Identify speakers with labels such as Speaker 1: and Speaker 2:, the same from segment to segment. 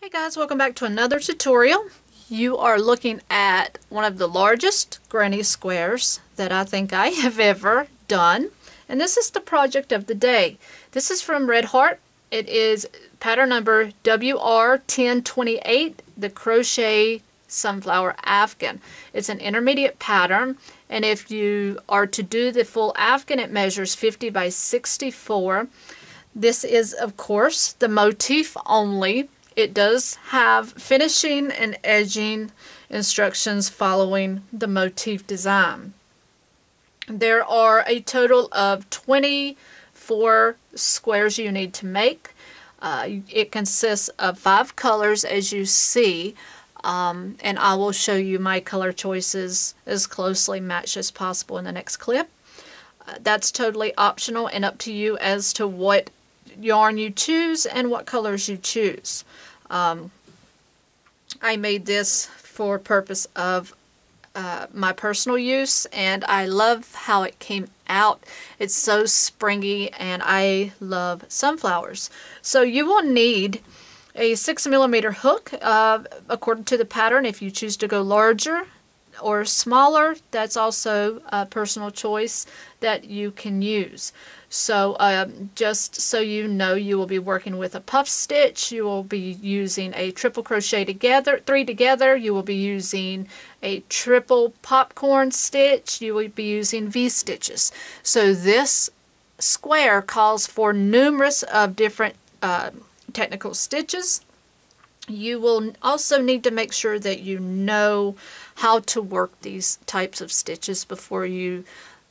Speaker 1: Hey guys, welcome back to another tutorial. You are looking at one of the largest granny squares that I think I have ever done. And this is the project of the day. This is from Red Heart. It is pattern number WR1028, the Crochet Sunflower Afghan. It's an intermediate pattern, and if you are to do the full Afghan, it measures 50 by 64. This is, of course, the motif only. It does have finishing and edging instructions following the motif design. There are a total of 24 squares you need to make. It consists of 5 colors, as you see, and I will show you my color choices as closely matched as possible in the next clip. That's totally optional and up to you as to what yarn you choose and what colors you choose. I made this for purpose of my personal use, and I love how it came out. It's so springy, and I love sunflowers. So you will need a 6mm hook according to the pattern. If you choose to go larger or smaller, that's also a personal choice that you can use. So just so you know, you will be working with a puff stitch, you will be using a triple crochet together, 3 together, you will be using a triple popcorn stitch, you will be using V-stitches. So this square calls for numerous of different technical stitches. You will also need to make sure that you know how to work these types of stitches before you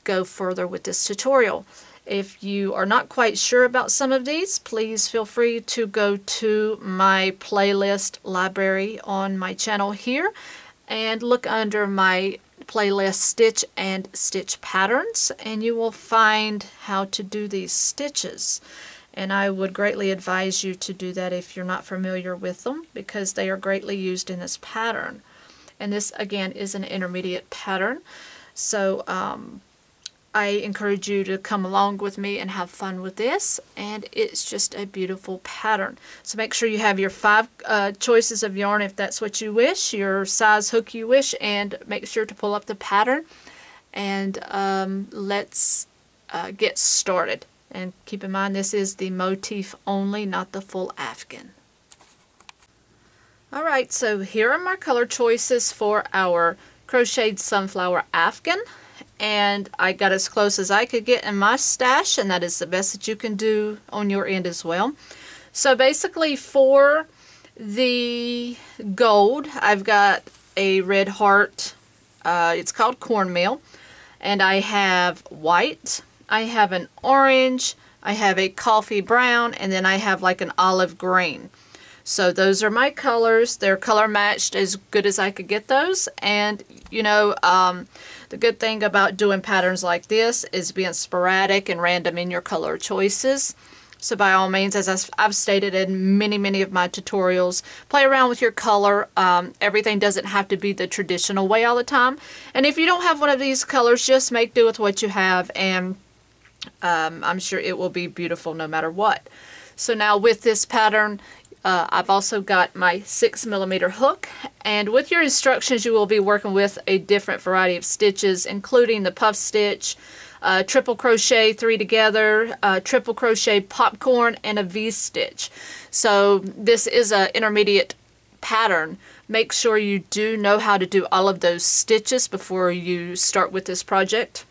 Speaker 1: go further with this tutorial. If you are not quite sure about some of these, please feel free to go to my playlist library on my channel here and look under my playlist Stitch and Stitch Patterns, and you will find how to do these stitches. And I would greatly advise you to do that if you're not familiar with them, because they are greatly used in this pattern. And this again is an intermediate pattern, so I encourage you to come along with me and have fun with this, and it's just a beautiful pattern. So make sure you have your 5 choices of yarn if that's what you wish, your size hook you wish, and make sure to pull up the pattern, and let's get started. And keep in mind, this is the motif only, not the full Afghan. Alright, so here are my color choices for our Crocheted Sunflower Afghan. And I got as close as I could get in my stash, and that is the best that you can do on your end as well. So basically for the gold, I've got a Red Heart, it's called Cornmeal, and I have white, I have an orange, I have a coffee brown, and then I have like an olive green. So those are my colors. They're color matched as good as I could get those. And you know, the good thing about doing patterns like this is being sporadic and random in your color choices. So by all means, as I've stated in many of my tutorials, play around with your color. Everything doesn't have to be the traditional way all the time. And if you don't have one of these colors, just make do with what you have, and I'm sure it will be beautiful no matter what. So now with this pattern, I've also got my 6mm hook, and with your instructions you will be working with a different variety of stitches, including the puff stitch, triple crochet 3 together, triple crochet popcorn, and a V-stitch. So this is an intermediate pattern. Make sure you do know how to do all of those stitches before you start with this project.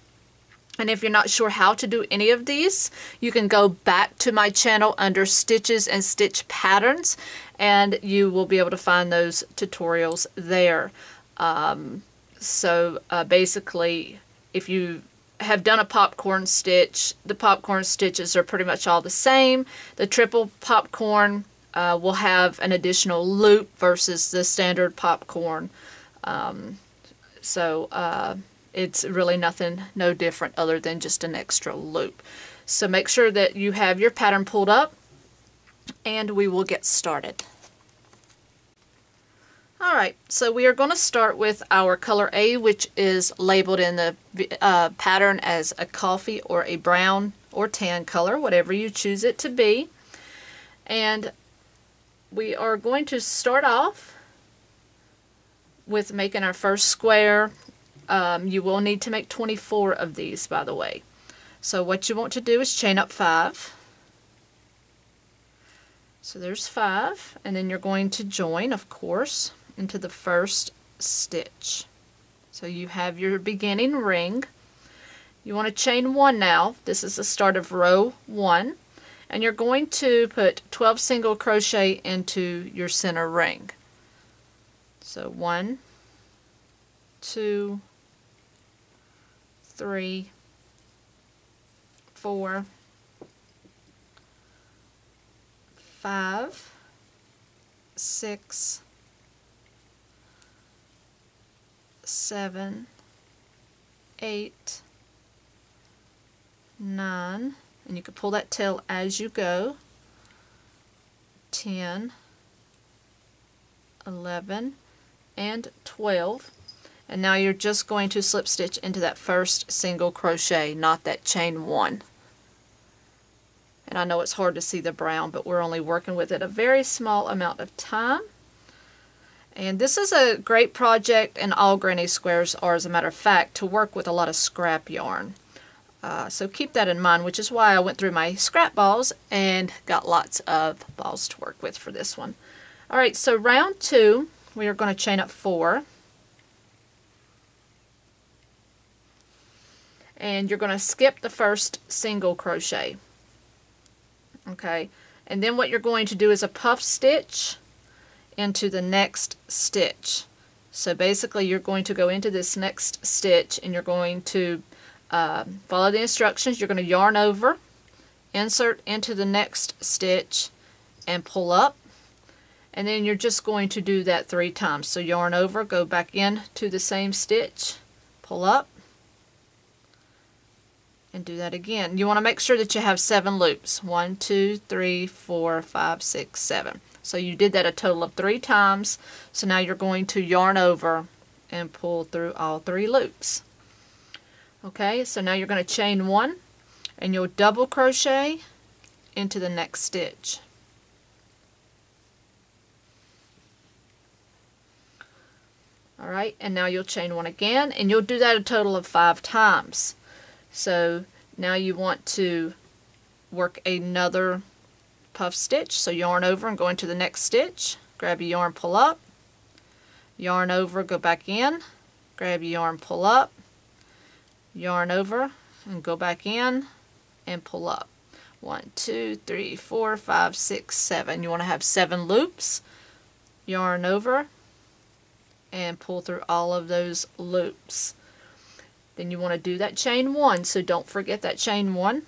Speaker 1: And if you're not sure how to do any of these, you can go back to my channel under Stitches and Stitch Patterns, and you will be able to find those tutorials there. Basically, if you have done a popcorn stitch, the popcorn stitches are pretty much all the same. The triple popcorn will have an additional loop versus the standard popcorn. It's really no different other than just an extra loop. So make sure that you have your pattern pulled up, and we will get started. Alright, so we are going to start with our color A, which is labeled in the pattern as a coffee or a brown or tan color, whatever you choose it to be. And we are going to start off with making our first square. You will need to make 24 of these, by the way. So what you want to do is chain up 5. So there's 5, and then you're going to join, of course, into the first stitch. So you have your beginning ring. You want to chain 1 now. This is the start of row 1, and you're going to put 12 single crochet into your center ring. So 1, 2, 3, 4, 5, 6, 7, 8, 9, and you can pull that tail as you go, 10, 11, and 12. And now you're just going to slip stitch into that first single crochet, not that chain 1. And I know it's hard to see the brown, but we're only working with it a very small amount of time. And this is a great project, and all granny squares are, as a matter of fact, to work with a lot of scrap yarn. So keep that in mind, which is why I went through my scrap balls and got lots of balls to work with for this one. Alright, so round 2, we are going to chain up 4. And you're going to skip the first single crochet. Okay, and then what you're going to do is a puff stitch into the next stitch. So basically you're going to go into this next stitch, and you're going to follow the instructions. You're going to yarn over, insert into the next stitch, and pull up. And then you're just going to do that 3 times. So yarn over, go back in to the same stitch, pull up, and do that again. You want to make sure that you have 7 loops. 1, 2, 3, 4, 5, 6, 7. So you did that a total of 3 times. So now you're going to yarn over and pull through all 3 loops. Okay, so now you're going to chain 1, and you'll double crochet into the next stitch. Alright, and now you'll chain 1 again, and you'll do that a total of 5 times. So now you want to work another puff stitch. So yarn over and go into the next stitch, grab your yarn, pull up, yarn over, go back in, grab your yarn, pull up, yarn over and go back in and pull up. 1, 2, 3, 4, 5, 6, 7. You want to have 7 loops. Yarn over and pull through all of those loops. Then you want to do that chain 1, so don't forget that chain 1.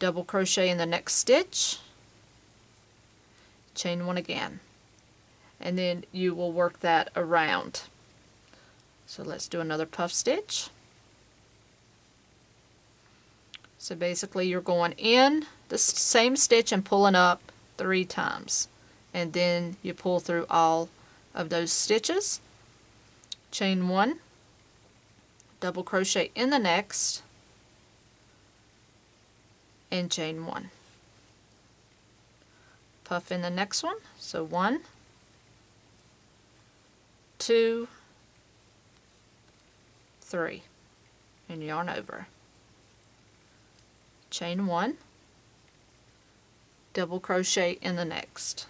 Speaker 1: Double crochet in the next stitch, chain 1 again, and then you will work that around. So let's do another puff stitch. So basically you're going in the same stitch and pulling up 3 times, and then you pull through all of those stitches, chain 1, double crochet in the next, and chain 1. Puff in the next one, so 1, 2, 3, and yarn over. Chain 1, double crochet in the next,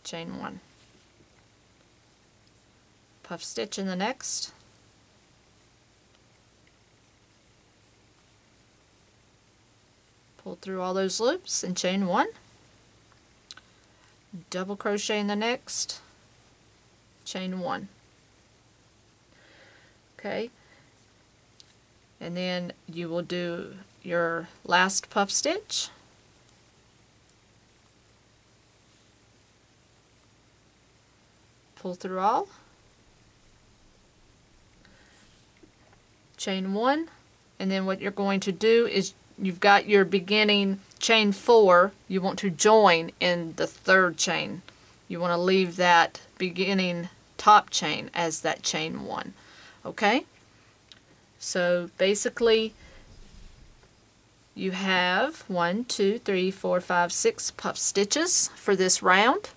Speaker 1: chain 1. Puff stitch in the next, pull through all those loops and chain 1, double crochet in the next, chain 1. Okay, and then you will do your last puff stitch, pull through all, chain 1, and then what you're going to do is you've got your beginning chain 4, you want to join in the 3rd chain. You want to leave that beginning top chain as that chain 1. Okay? So basically you have 1, 2, 3, 4, 5, 6 puff stitches for this round.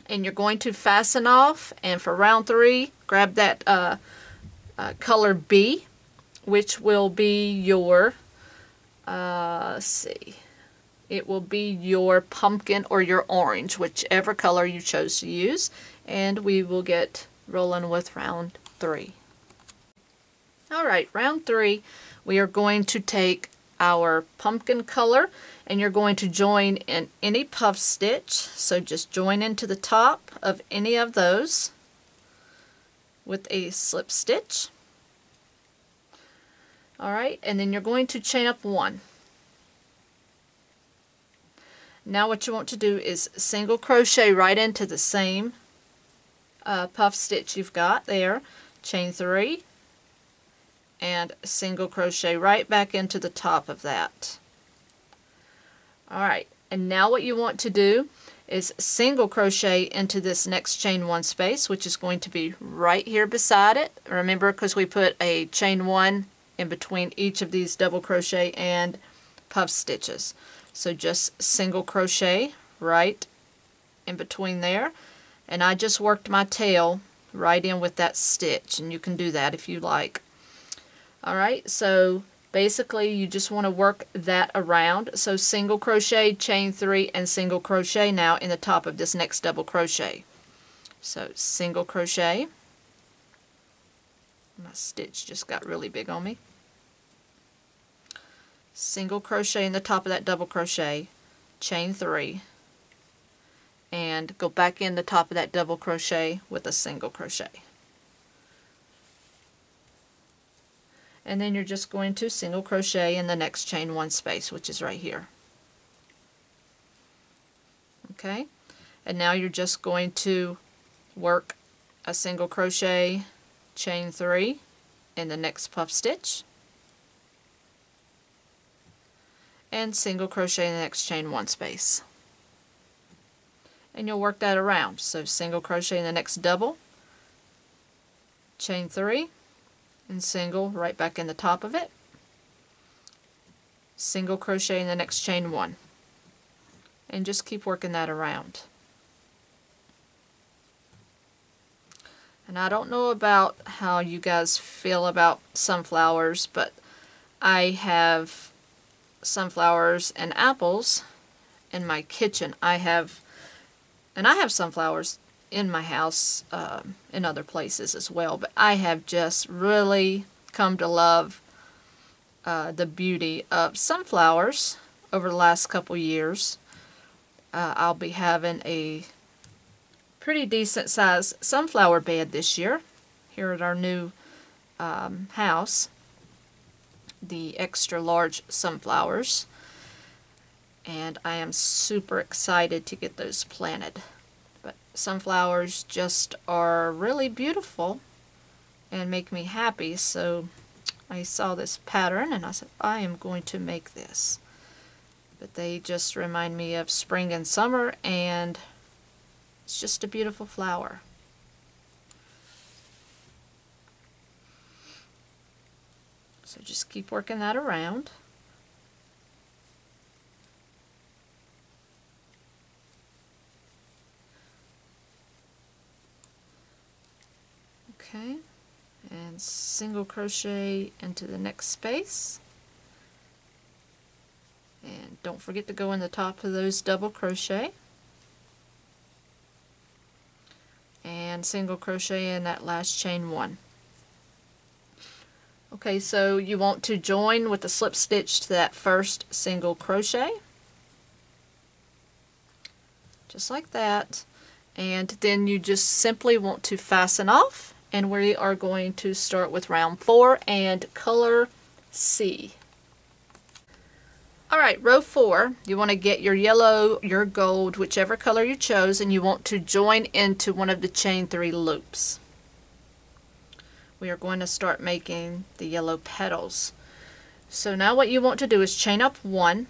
Speaker 1: And you're going to fasten off, and for round 3, grab that color B, which will be your, let's see, it will be your pumpkin or your orange, whichever color you chose to use, and we will get rolling with round 3. Alright, round 3, we are going to take our pumpkin color, and you're going to join in any puff stitch. So just join into the top of any of those with a slip stitch. Alright, and then you're going to chain up 1. Now what you want to do is single crochet right into the same puff stitch you've got there, chain 3, and single crochet right back into the top of that. Alright, and now what you want to do is single crochet into this next chain 1 space, which is going to be right here beside it. Remember, because we put a chain 1 in between each of these double crochet and puff stitches. So just single crochet right in between there, and I just worked my tail right in with that stitch, and you can do that if you like. Alright, so basically you just want to work that around. So single crochet, chain 3, and single crochet now in the top of this next double crochet. So single crochet, my stitch just got really big on me. Single crochet in the top of that double crochet, chain 3, and go back in the top of that double crochet with a single crochet. And then you're just going to single crochet in the next chain 1 space, which is right here. Okay, and now you're just going to work a single crochet, chain 3 in the next puff stitch, and single crochet in the next chain 1 space. And you'll work that around. So single crochet in the next double, chain 3, and single right back in the top of it, single crochet in the next chain 1, and just keep working that around. And I don't know about how you guys feel about sunflowers, but I have sunflowers and apples in my kitchen. I have sunflowers in my house, in other places as well, but I have just really come to love the beauty of sunflowers over the last couple years. I'll be having a pretty decent sized sunflower bed this year here at our new house, the extra large sunflowers, and I am super excited to get those planted. But sunflowers just are really beautiful and make me happy, so I saw this pattern and I said, I am going to make this. But they just remind me of spring and summer, and it's just a beautiful flower. So just keep working that around. Okay, and single crochet into the next space, and don't forget to go in the top of those double crochet, and single crochet in that last chain 1. Okay, so you want to join with a slip stitch to that first single crochet, just like that, and then you just simply want to fasten off. And we are going to start with round 4 and color C. Alright, row 4, you want to get your yellow, your gold, whichever color you chose, and you want to join into one of the chain 3 loops. We are going to start making the yellow petals. So now what you want to do is chain up 1,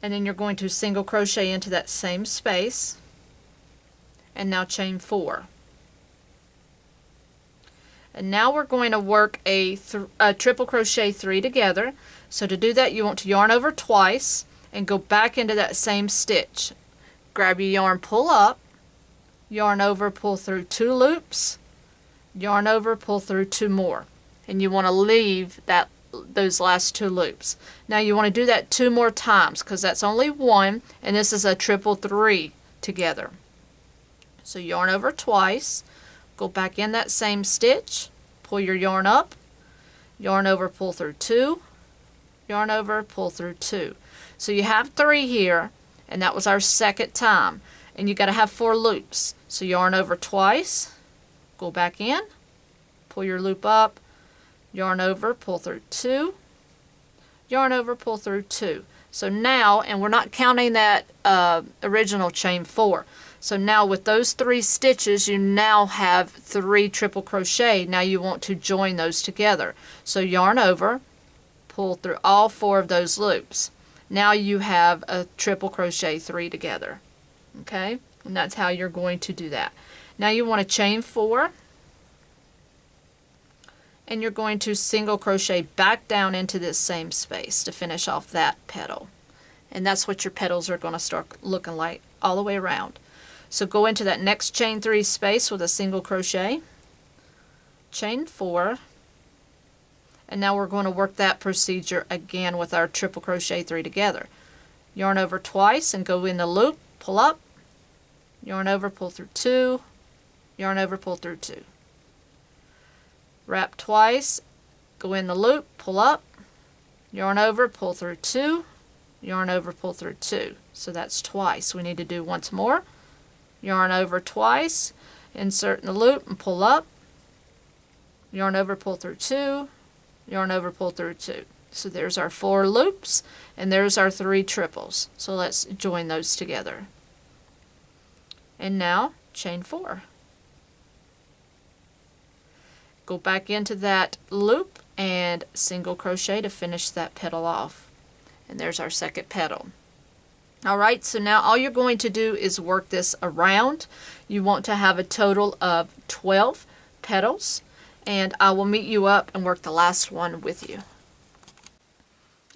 Speaker 1: and then you're going to single crochet into that same space, and now chain 4. And now we're going to work a triple crochet 3 together. So to do that, you want to yarn over twice and go back into that same stitch. Grab your yarn, pull up, yarn over, pull through 2 loops, yarn over, pull through 2 more. And you want to leave those last 2 loops. Now you want to do that 2 more times because that's only 1, and this is a triple 3 together. So yarn over twice, go back in that same stitch, pull your yarn up, yarn over, pull through 2, yarn over, pull through 2. So you have 3 here, and that was our second time. And you got to have 4 loops. So yarn over twice, go back in, pull your loop up, yarn over, pull through 2, yarn over, pull through 2. So now, and we're not counting that original chain 4. So now with those 3 stitches, you now have 3 triple crochet. Now you want to join those together. So yarn over, pull through all 4 of those loops. Now you have a triple crochet 3 together. Okay, and that's how you're going to do that. Now you want to chain 4, and you're going to single crochet back down into this same space to finish off that petal. And that's what your petals are going to start looking like all the way around. So go into that next chain 3 space with a single crochet, chain 4, and now we're going to work that procedure again with our triple crochet 3 together. Yarn over twice and go in the loop, pull up, yarn over, pull through 2, yarn over, pull through 2. Wrap twice, go in the loop, pull up, yarn over, pull through 2, yarn over, pull through 2. So that's twice. We need to do once more. Yarn over twice, insert in the loop and pull up, yarn over, pull through 2, yarn over, pull through 2. So there's our 4 loops, and there's our 3 triples. So let's join those together. And now chain 4. Go back into that loop and single crochet to finish that petal off. And there's our second petal. Alright, so now all you're going to do is work this around. You want to have a total of 12 petals, and I will meet you up and work the last one with you.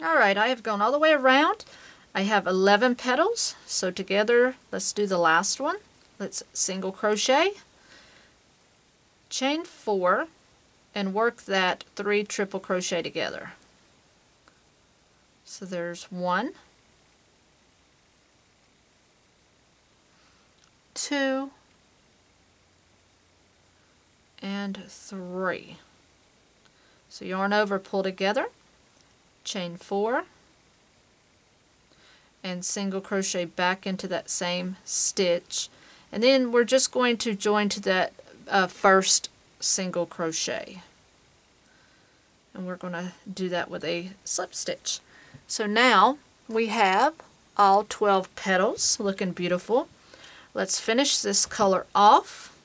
Speaker 1: Alright, I have gone all the way around. I have 11 petals, so together let's do the last one. Let's single crochet, chain 4, and work that 3 triple crochet together. So there's 1, 2, and 3. So yarn over, pull together, chain 4, and single crochet back into that same stitch, and then we're just going to join to that first single crochet, and we're going to do that with a slip stitch. So now we have all 12 petals looking beautiful. Let's finish this color off,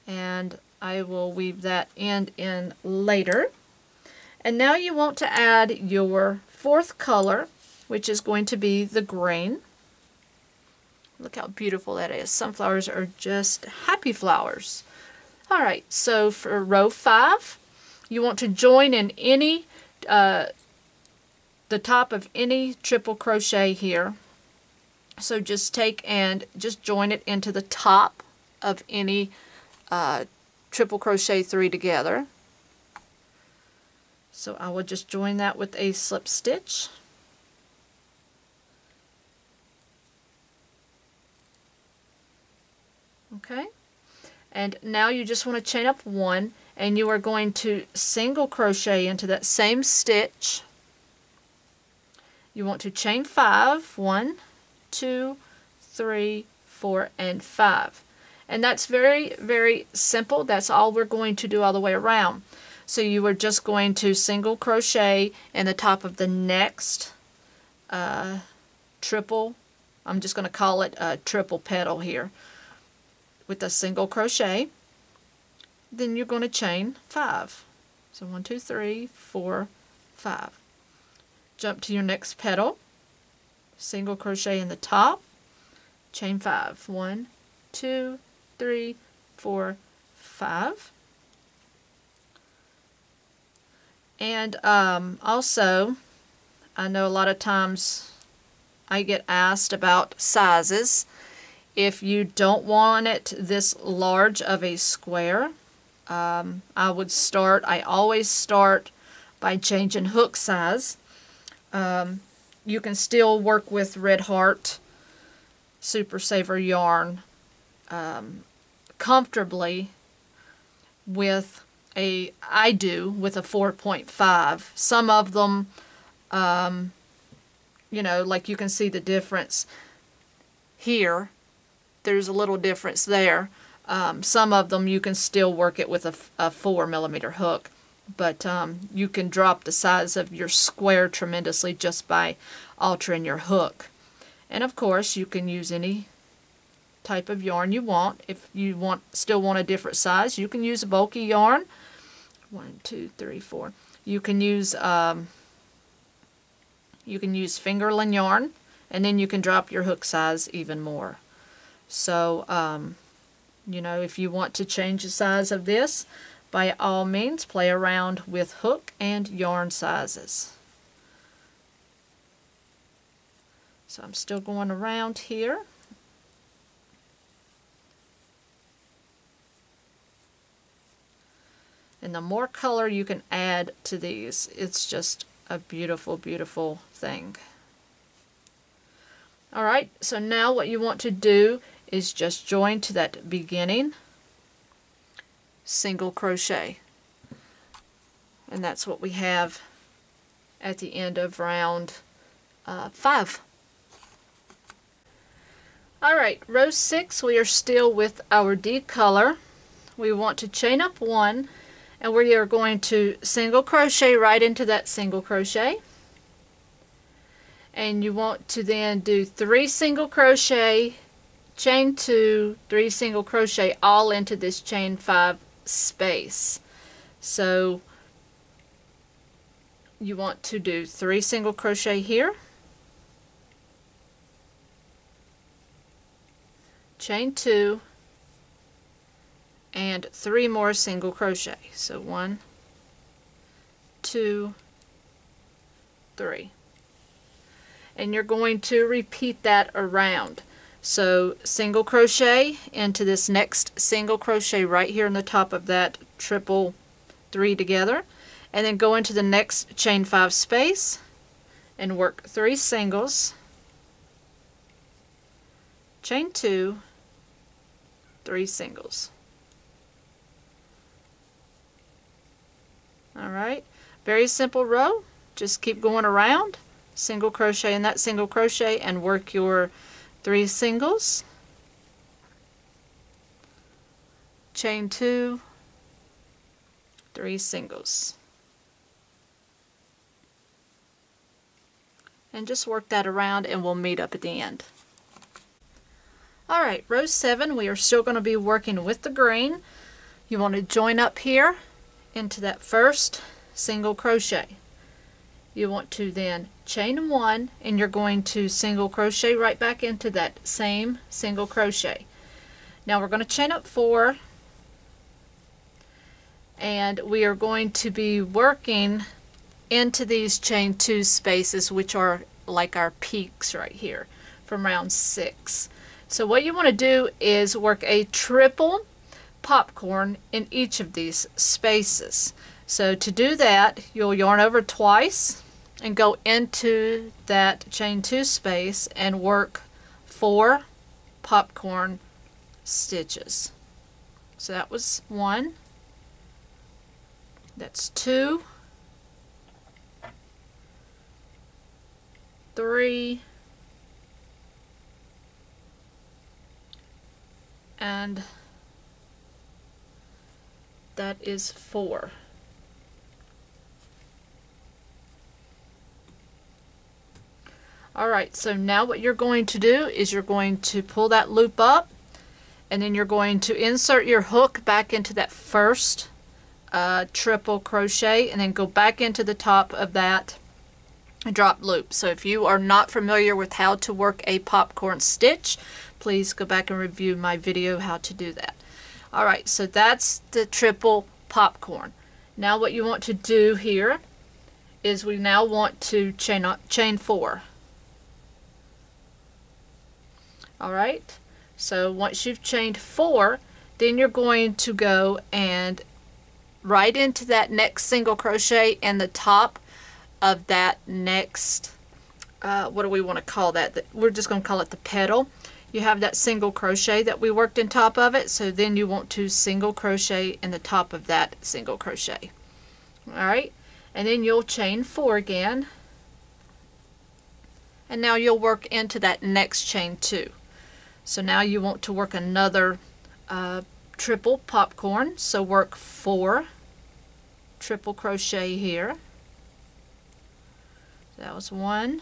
Speaker 1: and I will weave that end in later. And now you want to add your 4th color, which is going to be the green. Look how beautiful that is. Sunflowers are just happy flowers. Alright, so for row 5, you want to join in any, the top of any triple crochet here. So just take and just join it into the top of any triple crochet 3 together. So I will just join that with a slip stitch. Okay, and now you just want to chain up 1, and you are going to single crochet into that same stitch. You want to chain 5, 1, 2, 3, 4, and 5. And that's very, very simple. That's all we're going to do all the way around. So you are just going to single crochet in the top of the next triple, I'm just going to call it a triple petal here, with a single crochet. Then you're going to chain 5. So 1, 2, 3, 4, 5. Jump to your next petal, single crochet in the top, chain 5. 1, 2, 3, 4, 5. And also, I know a lot of times I get asked about sizes. If you don't want it this large of a square, I always start by changing hook size. You can still work with Red Heart Super Saver yarn comfortably with I do with a 4.5. Some of them, you know, like you can see the difference here. There's a little difference there. Some of them you can still work it with a 4mm hook, but you can drop the size of your square tremendously just by altering your hook. And of course you can use any type of yarn you want. If you still want a different size, you can use a bulky yarn. 1, 2, 3, 4. You can use fingerling yarn, and then you can drop your hook size even more. So you know, if you want to change the size of this, by all means play around with hook and yarn sizes. So I'm still going around here. And the more color you can add to these, it's just a beautiful, beautiful thing. Alright, so now what you want to do is just join to that beginning single crochet. And that's what we have at the end of round 5. Alright, row 6, we are still with our D color. We want to chain up 1, and we are going to single crochet right into that single crochet. And you want to then do 3 single crochet, chain 2, 3 single crochet, all into this chain 5 space. So you want to do 3 single crochet here, chain 2, and 3 more single crochet. So 1, 2, 3. And you're going to repeat that around. So single crochet into this next single crochet right here on the top of that triple 3 together, and then go into the next chain 5 space and work 3 singles, chain 2, 3 singles. Alright, very simple row. Just keep going around, single crochet in that single crochet, and work your 3 singles, chain 2, 3 singles, and just work that around, and we'll meet up at the end. Alright, row 7, we are still going to be working with the green. You want to join up here into that first single crochet. You want to then chain 1, and you're going to single crochet right back into that same single crochet. Now we're going to chain up 4, and we are going to be working into these chain 2 spaces, which are like our peaks right here from round 6. So what you want to do is work a triple popcorn in each of these spaces. So to do that, you'll yarn over twice and go into that chain 2 space and work 4 popcorn stitches. So that was 1, that's 2, 3, and that is 4. Alright, so now what you're going to do is you're going to pull that loop up, and then you're going to insert your hook back into that first triple crochet, and then go back into the top of that drop loop. So if you are not familiar with how to work a popcorn stitch, please go back and review my video how to do that. Alright, so that's the triple popcorn. Now what you want to do here is we now want to chain 4. Alright, so once you've chained 4, then you're going to go and right into that next single crochet in the top of that next, what do we want to call that? We're just going to call it the petal. You have that single crochet that we worked in top of it, so then you want to single crochet in the top of that single crochet. Alright, and then you'll chain 4 again, and now you'll work into that next chain 2. So now you want to work another triple popcorn, so work 4 triple crochet here. That was 1,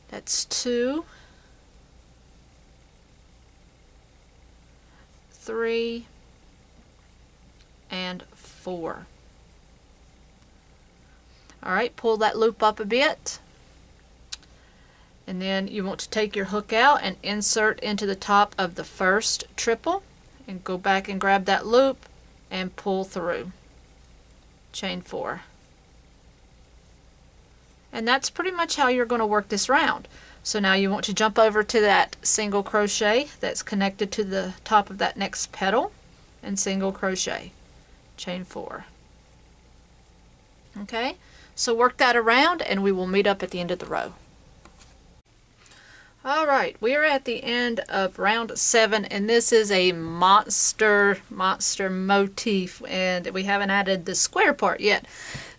Speaker 1: that's 2, 3, and 4. Alright, pull that loop up a bit, and then you want to take your hook out and insert into the top of the first triple, and go back and grab that loop and pull through. Chain 4. And that's pretty much how you're going to work this round. So now you want to jump over to that single crochet that's connected to the top of that next petal and single crochet. Chain 4. Okay, so work that around and we will meet up at the end of the row. Alright, we are at the end of round 7, and this is a monster motif, and we haven't added the square part yet.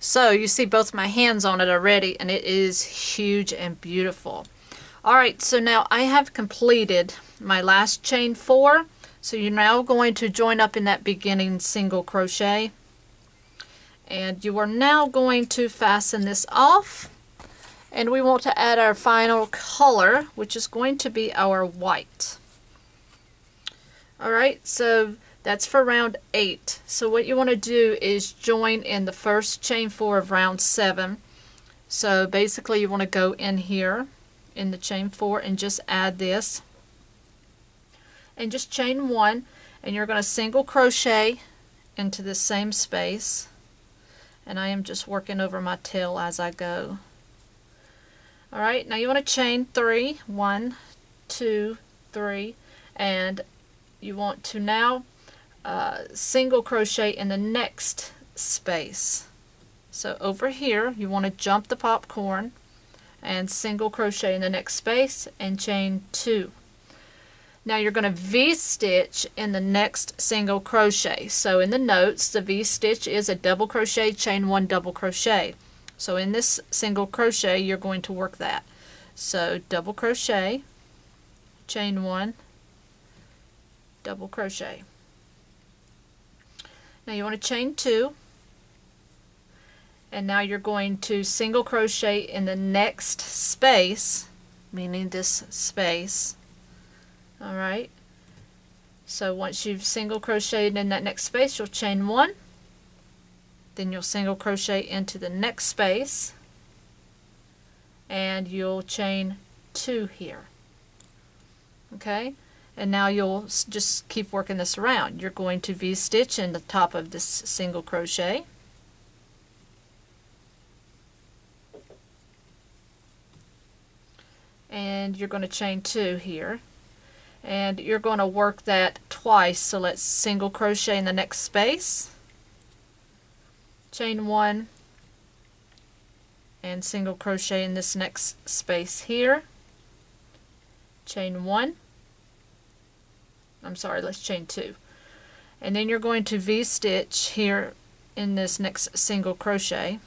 Speaker 1: So you see both my hands on it already, and it is huge and beautiful. Alright, so now I have completed my last chain 4, so you're now going to join up in that beginning single crochet, and you are now going to fasten this off. And we want to add our final color, which is going to be our white. Alright, so that's for round 8. So what you want to do is join in the first chain 4 of round 7. So basically you want to go in here in the chain 4 and just add this. And just chain 1, and you're going to single crochet into the same space. And I am just working over my tail as I go. Alright, now you want to chain 3, 1, 2, 3, and you want to now single crochet in the next space. So over here you want to jump the popcorn and single crochet in the next space and chain 2. Now you're going to V-stitch in the next single crochet. So in the notes, the V-stitch is a double crochet, chain 1, double crochet. So in this single crochet you're going to work that. So double crochet, chain 1, double crochet. Now you want to chain 2, and now you're going to single crochet in the next space, meaning this space. Alright, so once you've single crocheted in that next space, you'll chain 1. Then you'll single crochet into the next space and you'll chain 2 here. Okay, and now you'll just keep working this around. You're going to V-stitch in the top of this single crochet, and you're going to chain 2 here, and you're going to work that twice. So let's single crochet in the next space, chain 1, and single crochet in this next space here, chain 1, let's chain 2, and then you're going to V-stitch here in this next single crochet,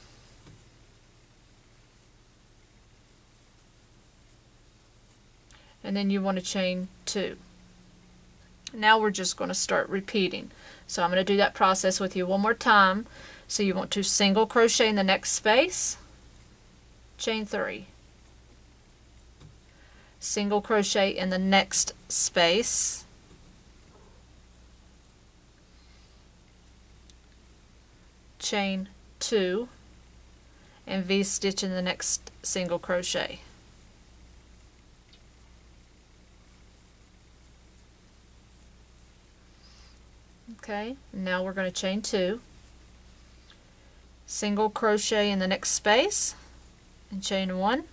Speaker 1: and then you want to chain 2. Now we're just going to start repeating. So I'm going to do that process with you one more time. So you want to single crochet in the next space, chain 3, single crochet in the next space, chain 2, and V-stitch in the next single crochet. Okay, now we're going to chain 2, single crochet in the next space and chain 1,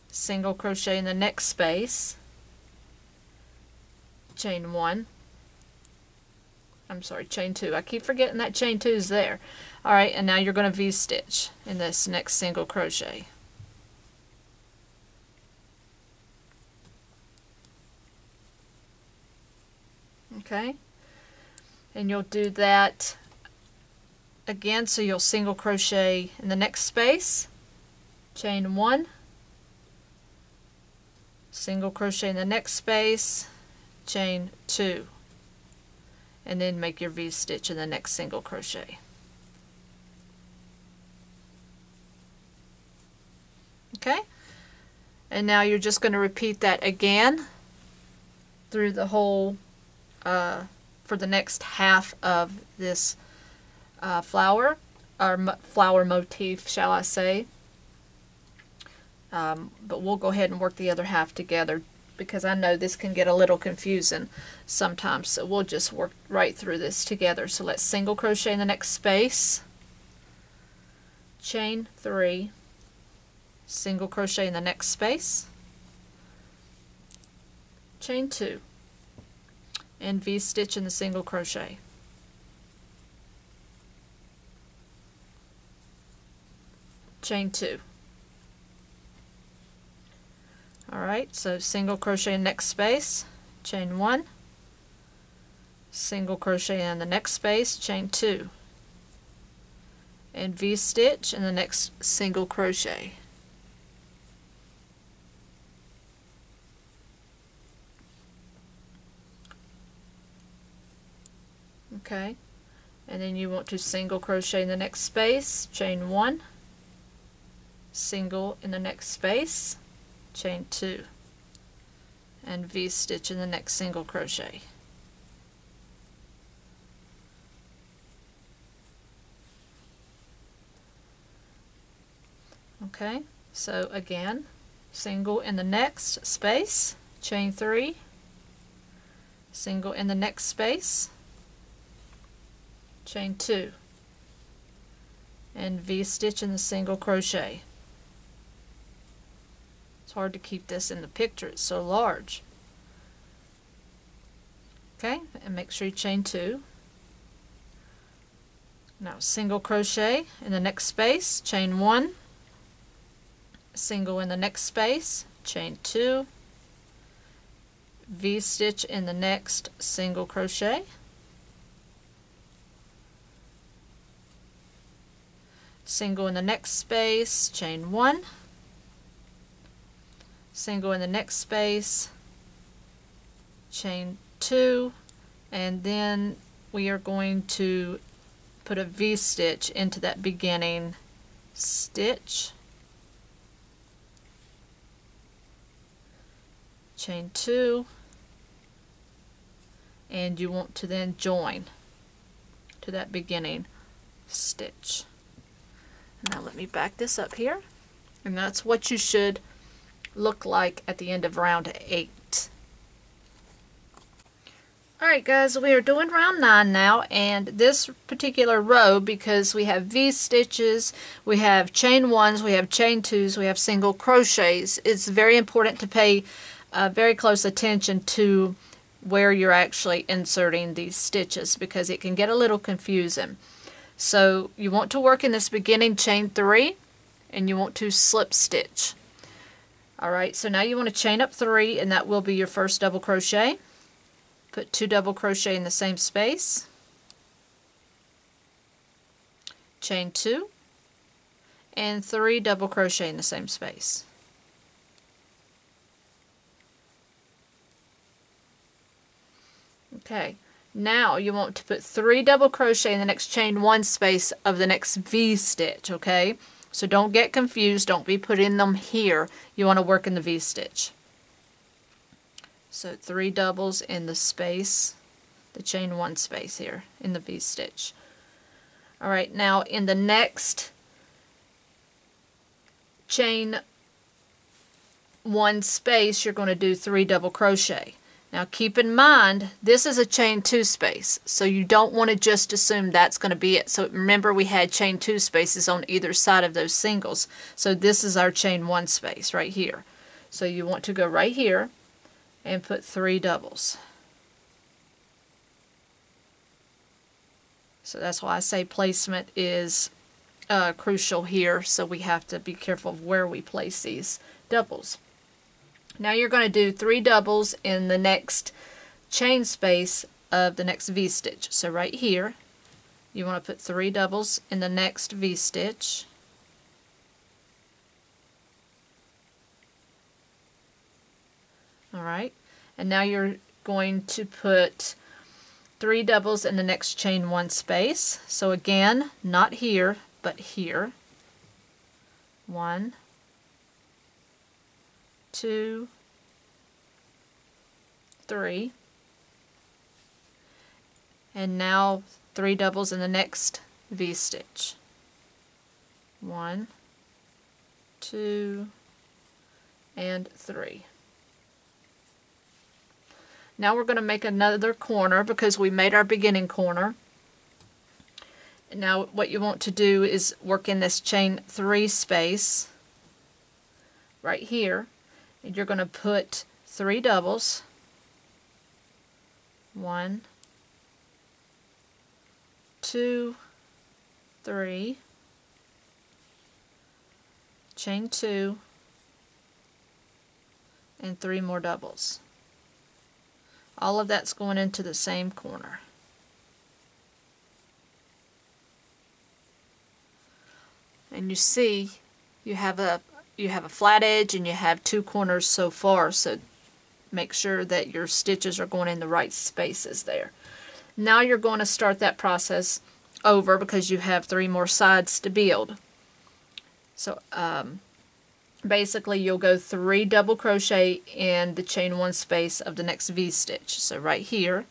Speaker 1: single crochet in the next space, chain 1, I'm sorry, chain 2. I keep forgetting that chain 2 is there. Alright, and now you're going to V-stitch in this next single crochet. Okay, and you'll do that again, so you'll single crochet in the next space, chain 1, single crochet in the next space, chain 2, and then make your V-stitch in the next single crochet. Okay, and now you're just going to repeat that again through the whole for the next half of this flower, or flower motif, shall I say. But we'll go ahead and work the other half together, because I know this can get a little confusing sometimes, so we'll just work right through this together. So let's single crochet in the next space, chain 3, single crochet in the next space, chain 2, and V-stitch in the single crochet. Chain 2. Alright, so single crochet in next space, chain 1, single crochet in the next space, chain 2, and V-stitch in the next single crochet. Okay, and then you want to single crochet in the next space, chain 1, single in the next space, chain 2, and V-stitch in the next single crochet. Okay, so again, single in the next space, chain 3, single in the next space, chain 2, and V-stitch in the single crochet. It's hard to keep this in the picture, it's so large. Okay, and make sure you chain 2. Now single crochet in the next space, chain 1, single in the next space, chain 2, V-stitch in the next single crochet, single in the next space, chain 1, single in the next space, chain 2, and then we are going to put a V-stitch into that beginning stitch, chain 2, and you want to then join to that beginning stitch. Now let me back this up here, and that's what you should look like at the end of round 8. Alright guys, we are doing round 9 now, and this particular row, because we have V-stitches, we have chain 1s, we have chain 2s, we have single crochets, it's very important to pay very close attention to where you're actually inserting these stitches, because it can get a little confusing. So you want to work in this beginning chain 3, and you want to slip stitch. Alright, so now you want to chain up 3, and that will be your first double crochet. Put 2 double crochet in the same space, chain 2, and 3 double crochet in the same space. Okay, now you want to put 3 double crochet in the next chain 1 space of the next V-stitch, okay? So don't get confused, don't be putting them here. You want to work in the V-stitch. So 3 doubles in the space, the chain 1 space here in the V-stitch. Alright, now in the next chain 1 space, you're going to do 3 double crochet. Now keep in mind, this is a chain 2 space, so you don't want to just assume that's going to be it. So remember, we had chain 2 spaces on either side of those singles. So this is our chain 1 space right here. So you want to go right here and put 3 doubles. So that's why I say placement is crucial here, so we have to be careful of where we place these doubles. Now you're going to do 3 doubles in the next chain space of the next V-stitch. So right here, you want to put 3 doubles in the next V-stitch. Alright, and now you're going to put 3 doubles in the next chain 1 space. So again, not here, but here. 1, 2, 3, and now 3 doubles in the next V-stitch. 1, 2, and 3. Now we're going to make another corner because we made our beginning corner. And now what you want to do is work in this chain 3 space right here, and you're going to put 3 doubles. 1, 2, 3, chain 2, and 3 more doubles. All of that's going into the same corner. And you see you have a flat edge and you have 2 corners so far, so make sure that your stitches are going in the right spaces there. Now you're going to start that process over because you have 3 more sides to build. So basically you'll go 3 double crochet in the chain 1 space of the next V-stitch. So right here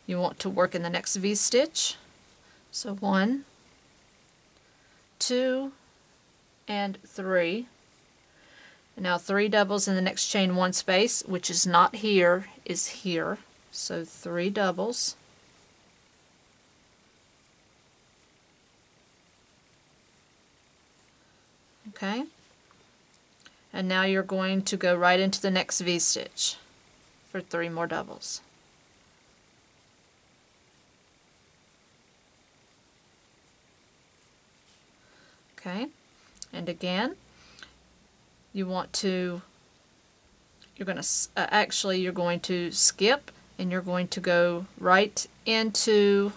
Speaker 1: you want to work in the next V-stitch. So 1, 2, and 3. And now 3 doubles in the next chain 1 space, which is not here, is here. So 3 doubles. Okay. And now you're going to go right into the next V-stitch for 3 more doubles. Okay. And again, you want to, you're going to skip, and you're going to go right into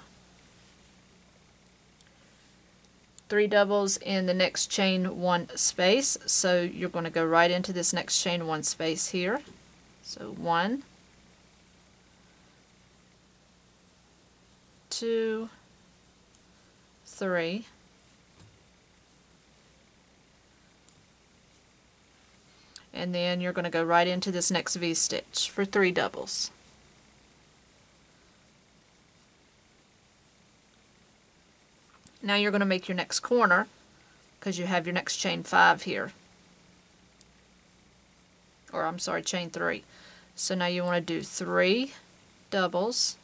Speaker 1: 3 doubles in the next chain 1 space. So you're going to go right into this next chain 1 space here. So 1, 2, 3. And then you're going to go right into this next V-stitch for 3 doubles. Now you're going to make your next corner because you have your next chain 5 here. Or I'm sorry, chain 3. So now you want to do 3 doubles,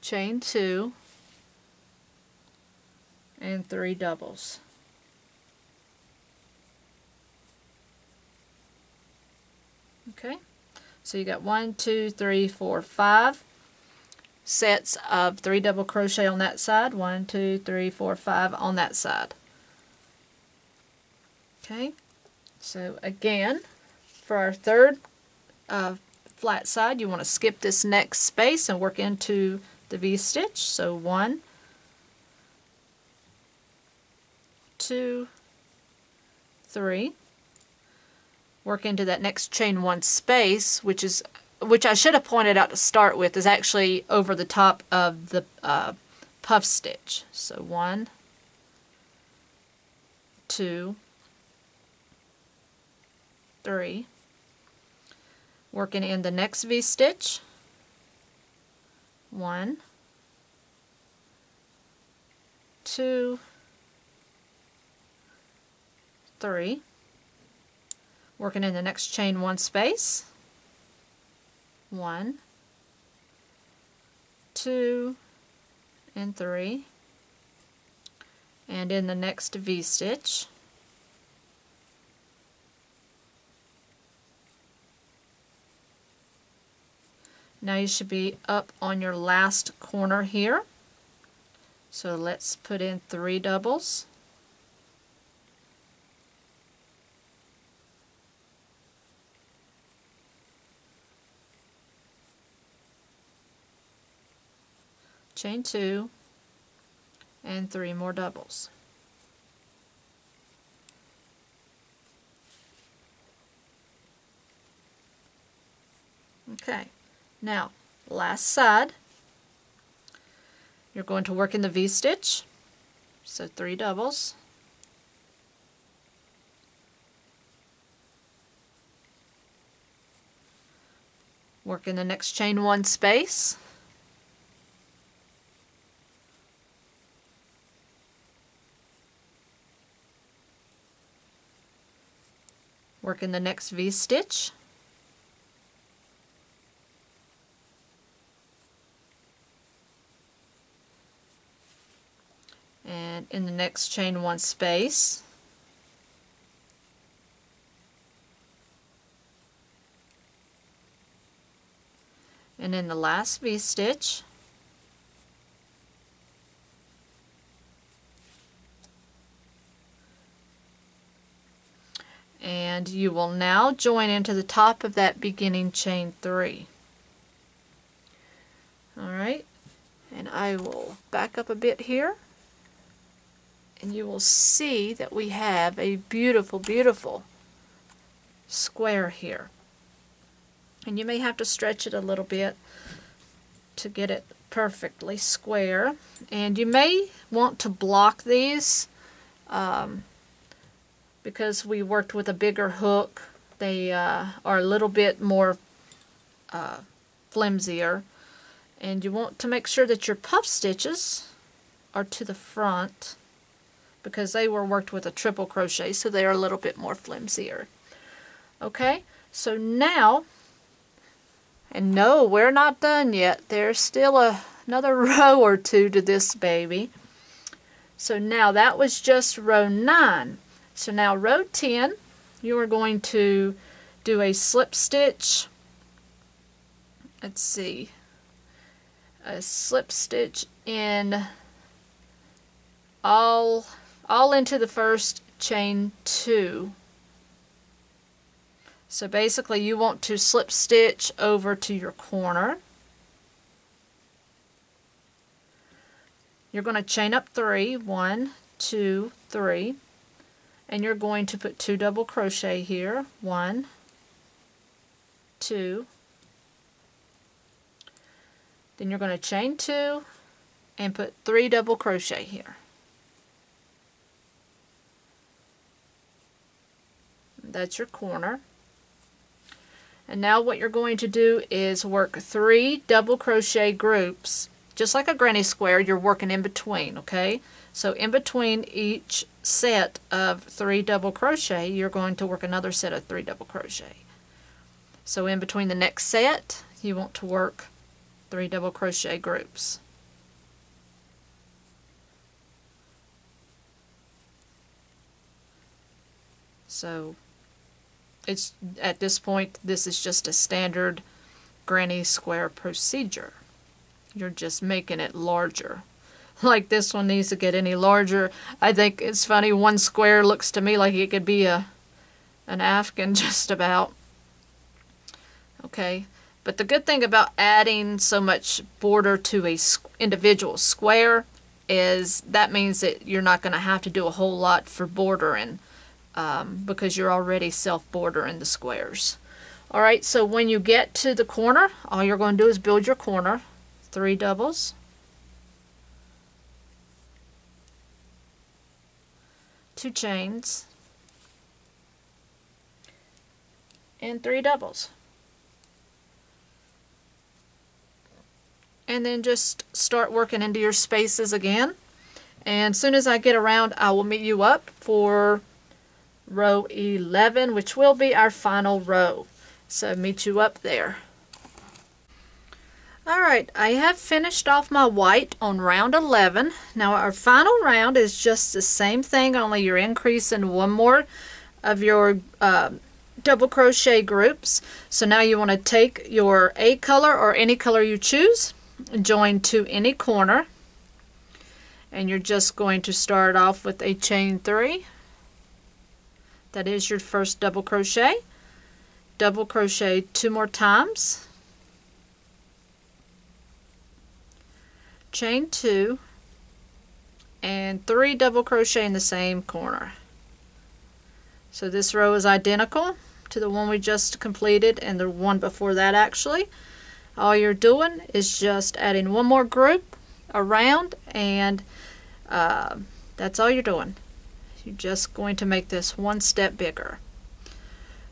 Speaker 1: chain 2, and 3 doubles. Okay, so you got 1, 2, 3, 4, 5 sets of 3 double crochet on that side. 1, 2, 3, 4, 5 on that side. Okay, so again, for our third flat side, you want to skip this next space and work into the V-stitch. So 1, 2, 3. Work into that next chain 1 space, which I should have pointed out to start with, is actually over the top of the puff stitch. So 1, 2, 3. Working in the next V-stitch. 1, 2, 3. Working in the next chain 1 space, 1, 2, and 3, and in the next V-stitch, now you should be up on your last corner here. So let's put in 3 doubles. Chain 2 and 3 more doubles. Okay, now last side, you're going to work in the V-stitch, so 3 doubles, work in the next chain 1 space, work in the next V-stitch, and in the next chain 1 space, and in the last V-stitch, and you will now join into the top of that beginning chain 3. Alright, and I will back up a bit here, and you will see that we have a beautiful, beautiful square here. And you may have to stretch it a little bit to get it perfectly square. And you may want to block these because we worked with a bigger hook. They are a little bit more flimsier. And you want to make sure that your puff stitches are to the front, because they were worked with a triple crochet, so they are a little bit more flimsier. Okay, so now, and no, we're not done yet. There's still another row or 2 to this baby. So now that was just row 9. So now row 10, you are going to do a slip stitch. Let's see, a slip stitch in all into the first chain 2. So basically you want to slip stitch over to your corner. You're going to chain up 3, 1, 2, 3, and you're going to put 2 double crochet here, 1, 2, then you're going to chain 2 and put 3 double crochet here. That's your corner. And now what you're going to do is work 3 double crochet groups. Just like a granny square, you're working in between, okay? So in between each set of 3 double crochet, you're going to work another set of 3 double crochet. So in between the next set, you want to work 3 double crochet groups. So it's at this point, this is just a standard granny square procedure. You're just making it larger. Like this one needs to get any larger. I think it's funny, one square looks to me like it could be an Afghan just about. Okay, but the good thing about adding so much border to a individual square is that means that you're not going to have to do a whole lot for bordering. Because you're already self-bordering the squares. Alright, so when you get to the corner, all you're going to do is build your corner. 3 doubles, 2 chains, and 3 doubles. And then just start working into your spaces again. And as soon as I get around, I will meet you up for row 11, which will be our final row. So meet you up there. Alright, I have finished off my white on round 11. Now our final round is just the same thing, only you're increasing one more of your double crochet groups. So now you want to take your A color or any color you choose, join to any corner, and you're just going to start off with a chain 3. That is your first double crochet. Double crochet 2 more times, chain 2, and 3 double crochet in the same corner. So this row is identical to the one we just completed and the one before that actually. All you're doing is just adding one more group around, and that's all you're doing. You're just going to make this one step bigger.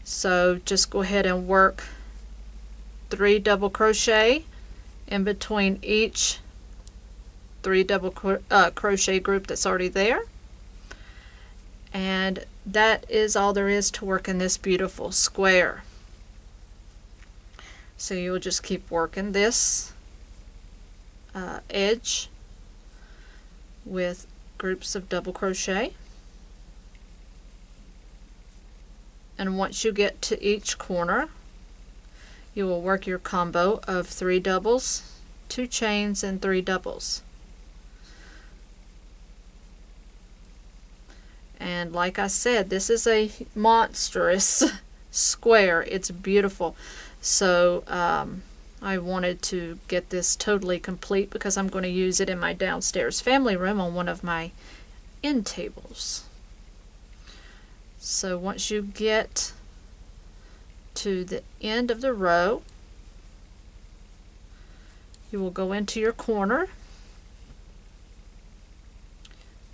Speaker 1: So just go ahead and work 3 double crochet in between each 3 double crochet group that's already there. And that is all there is to work in this beautiful square. So you'll just keep working this edge with groups of double crochet, and once you get to each corner you will work your combo of 3 doubles, 2 chains, and 3 doubles. And like I said, this is a monstrous square. It's beautiful. So I wanted to get this totally complete because I'm going to use it in my downstairs family room on one of my end tables. So once you get to the end of the row, you will go into your corner,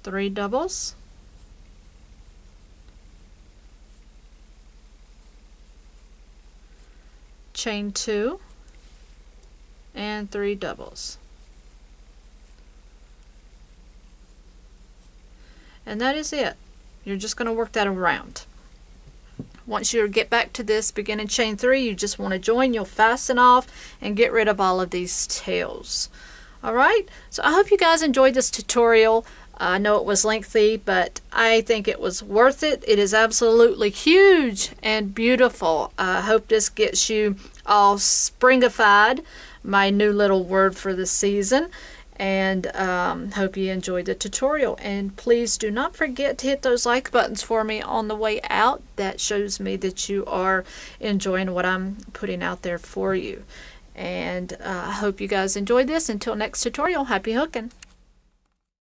Speaker 1: 3 doubles, chain 2, and 3 doubles. And that is it. You're just going to work that around. Once you get back to this beginning chain 3, you just want to join, you'll fasten off and get rid of all of these tails. Alright, so I hope you guys enjoyed this tutorial. I know it was lengthy, but I think it was worth it. It is absolutely huge and beautiful. I hope this gets you all springified, my new little word for the season. And hope you enjoyed the tutorial. And please do not forget to hit those like buttons for me on the way out. That shows me that you are enjoying what I'm putting out there for you. And I hope you guys enjoyed this. Until next tutorial, happy hooking.